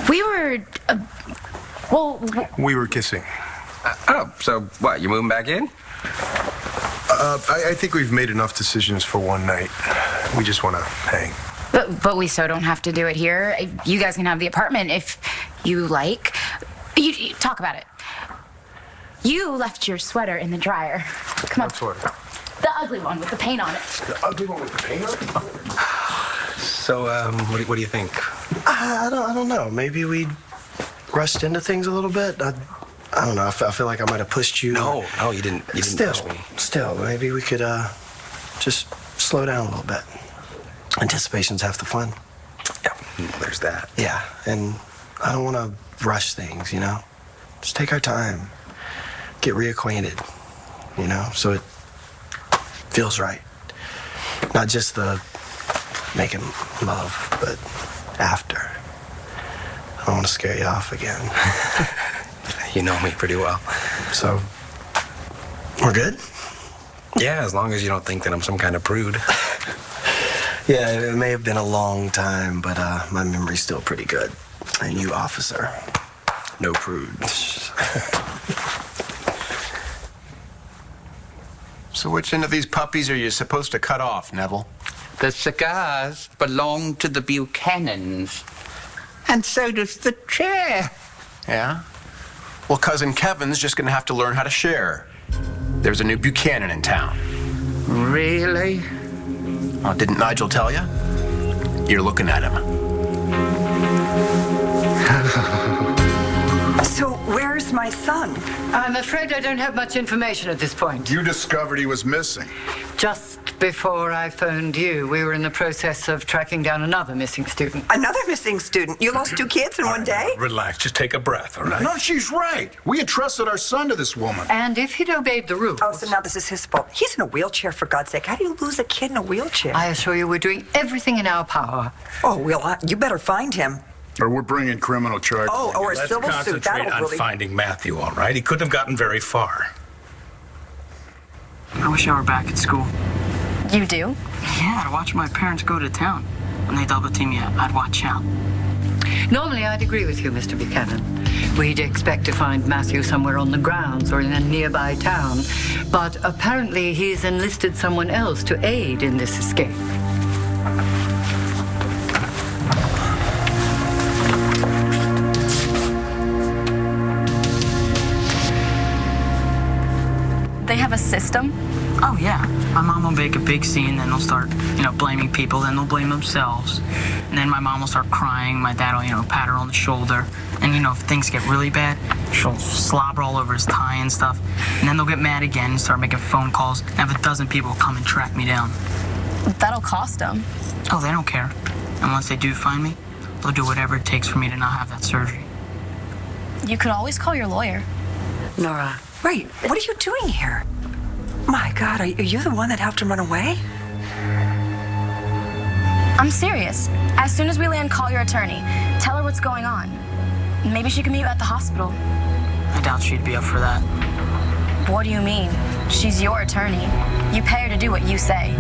We were, We were kissing. So what, you moving back in? I think we've made enough decisions for one night. We just want to hang. but we so don't have to do it here. You guys can have the apartment if you like. You talk about it. You left your sweater in the dryer. Come on. What sweater? The ugly one with the paint on it. The ugly one with the paint on it? So, what do you think? I don't know. Maybe we rushed into things a little bit. I don't know. I feel like I might have pushed you. No, you didn't push me. Still, maybe we could just slow down a little bit. Anticipation's half the fun. Yeah, there's that. Yeah, and I don't want to rush things, you know? Just take our time. Get reacquainted, you know, so it feels right. Not just the making love, but after. I don't want to scare you off again. You know me pretty well. So, we're good? Yeah, as long as you don't think that I'm some kind of prude. Yeah, it may have been a long time, but my memory's still pretty good. And you, officer, no prudes. So which end of these puppies are you supposed to cut off, Neville? The cigars belong to the Buchanans. And so does the chair. Yeah? Well, Cousin Kevin's just gonna have to learn how to share. There's a new Buchanan in town. Really? Oh, didn't Nigel tell you? You're looking at him. So where's my son? I'm afraid I don't have much information at this point. You discovered he was missing. Just before I phoned you, we were in the process of tracking down another missing student. Another missing student? You lost 2 kids in one day? Relax, just take a breath, all right? No, she's right. We entrusted our son to this woman. And if he'd obeyed the rules... Oh, so now this is his fault. He's in a wheelchair, for God's sake. How do you lose a kid in a wheelchair? I assure you we're doing everything in our power. Oh, well, you better find him. Or we're bringing criminal charges. Oh, or a Let's civil suit. concentrate on finding Matthew, all right? He couldn't have gotten very far. I wish I were back at school. You do? Yeah, I'd watch my parents go to town. When they double team you, I'd watch out. Normally, I'd agree with you, Mr. Buchanan. We'd expect to find Matthew somewhere on the grounds or in a nearby town. But apparently, he's enlisted someone else to aid in this escape. They have a system? Oh, yeah. My mom will make a big scene, then they'll start, blaming people, then they'll blame themselves. And then my mom will start crying, my dad will, pat her on the shoulder. And, if things get really bad, she'll slobber all over his tie and stuff. And then they'll get mad again and start making phone calls. And have a dozen people come and track me down. That'll cost them. Oh, they don't care. And once they do find me, they'll do whatever it takes for me to not have that surgery. You could always call your lawyer. Nora, wait, what are you doing here? My God, are you the one that helped him run away? I'm serious. As soon as we land, call your attorney. Tell her what's going on. Maybe she can meet you at the hospital. I doubt she'd be up for that. What do you mean? She's your attorney. You pay her to do what you say.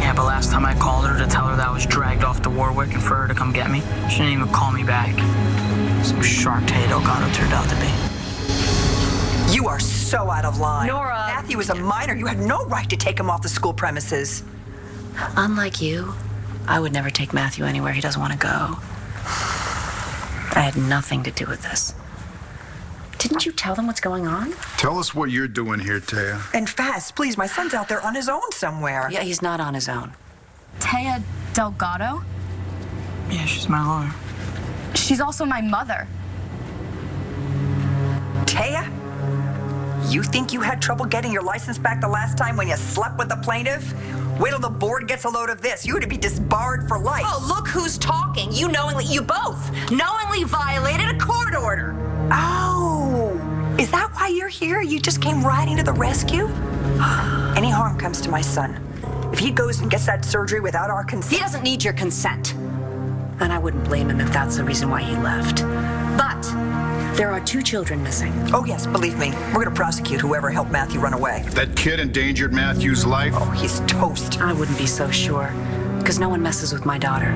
Yeah, but last time I called her to tell her that I was dragged off to Warwick and for her to come get me, she didn't even call me back. Some shark-tail Delgado turned out to be. You are so out of line. Nora. Matthew is a minor. You had no right to take him off the school premises. Unlike you, I would never take Matthew anywhere he doesn't want to go. I had nothing to do with this. Didn't you tell them what's going on? Tell us what you're doing here, Taya. And fast, please. My son's out there on his own somewhere. Yeah, he's not on his own. Taya Delgado? Yeah, she's my lawyer. She's also my mother. Taya? You think you had trouble getting your license back the last time when you slept with the plaintiff? Wait till the board gets a load of this. You would be disbarred for life. Oh, look who's talking. You both knowingly violated a court order. Oh, is that why you're here? You just came riding to the rescue? Any harm comes to my son. If he goes and gets that surgery without our consent... He doesn't need your consent. And I wouldn't blame him if that's the reason why he left. But there are 2 children missing. Oh, yes, believe me. We're going to prosecute whoever helped Matthew run away. That kid endangered Matthew's life. Oh, he's toast. I wouldn't be so sure, because no one messes with my daughter.